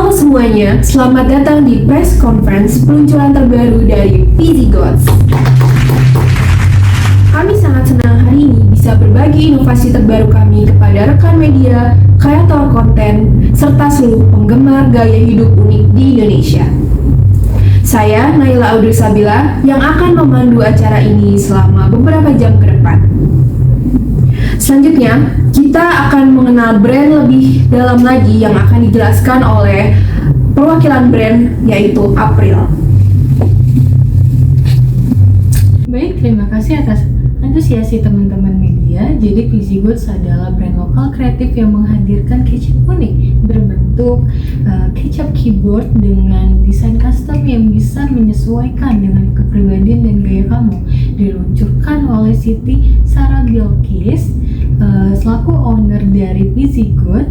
Halo semuanya, selamat datang di press conference peluncuran terbaru dari Visigods. Kami sangat senang hari ini bisa berbagi inovasi terbaru kami kepada rekan media, kreator konten, serta seluruh penggemar gaya hidup unik di Indonesia. Saya Naila Audrey Sabila yang akan memandu acara ini selama beberapa jam ke depan. Selanjutnya, kita akan mengenal brand lebih dalam lagi yang akan dijelaskan oleh perwakilan brand yaitu April. Baik, terima kasih atas antusiasi teman-teman media. Jadi Visigods adalah brand lokal kreatif yang menghadirkan kecap unik berbentuk kecap keyboard dengan desain custom yang bisa menyesuaikan dengan kepribadian dan gaya kamu. Diluncurkan oleh Siti Sarah Bilkis selaku owner dari Visigods.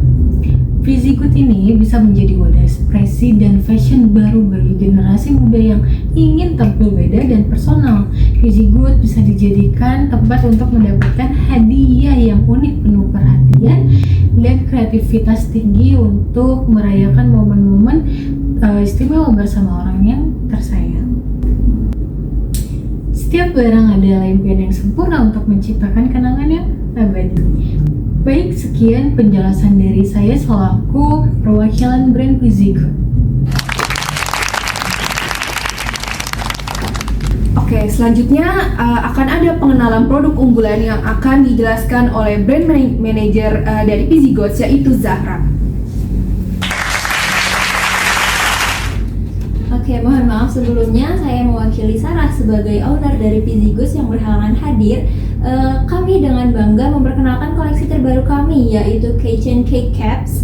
Visigods ini bisa menjadi wadah ekspresi dan fashion baru bagi generasi muda yang ingin tampil beda dan personal. Visigods bisa dijadikan tempat untuk mendapatkan hadiah yang unik, penuh perhatian dan kreativitas tinggi untuk merayakan momen-momen istimewa bersama orang yang tersayang. Setiap barang adalah impian yang sempurna untuk menciptakan kenangan yang abadi. Baik, sekian penjelasan dari saya selaku perwakilan brand Visigods. Oke, selanjutnya akan ada pengenalan produk unggulan yang akan dijelaskan oleh brand manager dari Visigods yaitu Zahra. Oke, mohon maaf sebelumnya saya mewakili Sarah sebagai owner dari Visigods yang berhalangan hadir. Kami dengan bangga memperkenalkan koleksi terbaru kami yaitu Keychain Keycaps.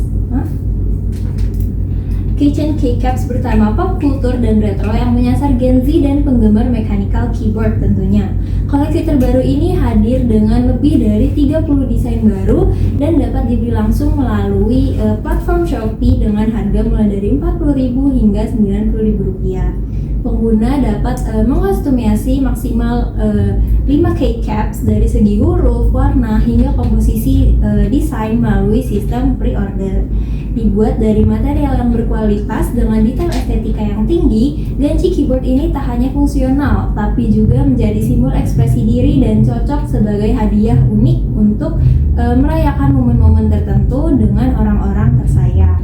Keychain Keycaps bertema pop kultur dan retro yang menyasar Gen Z dan penggemar mechanical keyboard tentunya. Koleksi terbaru ini hadir dengan lebih dari 30 desain baru dan dapat dibeli langsung melalui platform Shopee dengan harga mulai dari Rp40.000 hingga Rp90.000. Pengguna dapat mengustomasi maksimal 5 keycaps dari segi huruf, warna, hingga komposisi desain melalui sistem pre-order. Dibuat dari material yang berkualitas dengan detail estetika yang tinggi, ganci keyboard ini tak hanya fungsional, tapi juga menjadi simbol ekspresi diri dan cocok sebagai hadiah unik untuk merayakan momen-momen tertentu dengan orang-orang tersayang.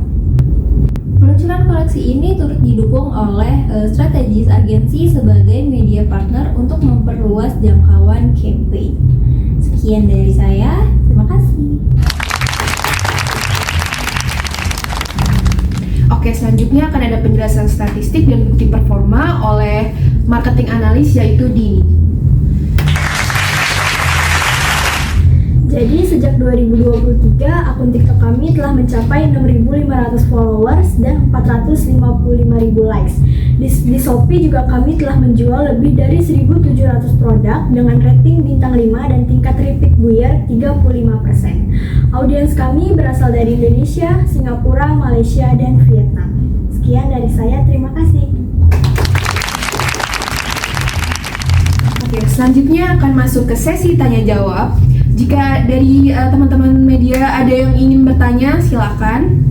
Peluncuran koleksi ini turut didukung oleh Strategis Agency sebagai media partner untuk memperluas jangkauan campaign. Sekian dari saya, terima kasih. Oke, selanjutnya akan ada penjelasan statistik dan bukti performa oleh marketing analis yaitu Dini. Jadi sejak 2023, akun TikTok kami telah mencapai 6.500 followers dan 455.000 likes. Di Shopee juga kami telah menjual lebih dari 1.700 produk dengan rating bintang 5 dan tingkat repeat buyer 35%. Audiens kami berasal dari Indonesia, Singapura, Malaysia, dan Vietnam. Sekian dari saya, terima kasih. Oke, selanjutnya akan masuk ke sesi tanya jawab. Jika dari teman-teman media ada yang ingin bertanya, silakan.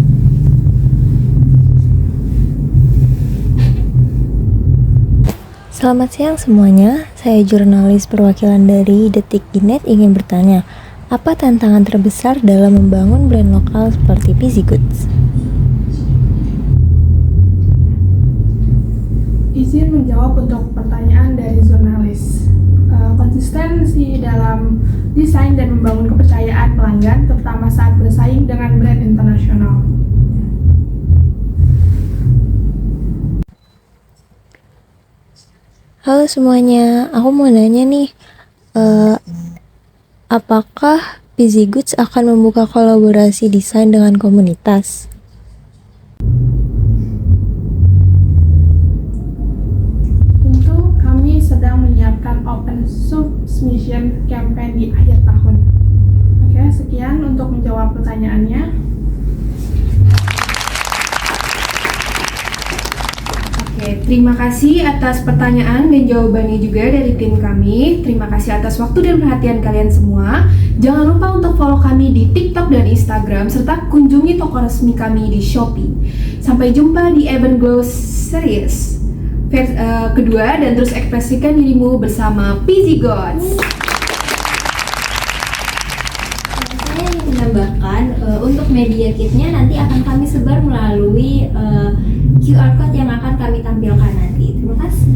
Selamat siang semuanya, saya jurnalis perwakilan dari Detik.net ingin bertanya, apa tantangan terbesar dalam membangun brand lokal seperti Visigods? Izin menjawab untuk pertanyaan dari jurnalis. Konsistensi dalam desain dan membangun kepercayaan pelanggan, terutama saat bersaing dengan brand internasional. Halo semuanya, aku mau nanya nih, apakah Visigods akan membuka kolaborasi desain dengan komunitas? Sedang menyiapkan open submission campaign di akhir tahun. Oke, sekian untuk menjawab pertanyaannya. Oke, Terima kasih atas pertanyaan dan jawabannya juga dari tim kami. Terima kasih atas waktu dan perhatian kalian semua. Jangan lupa untuk follow kami di TikTok dan Instagram, serta kunjungi toko resmi kami di Shopee. Sampai jumpa di Even Glow Series kedua, dan terus ekspresikan dirimu bersama PZ Gods. Saya ingin menambahkan untuk media kitnya nanti akan kami sebar melalui QR code yang akan kami tampilkan nanti. Terima kasih.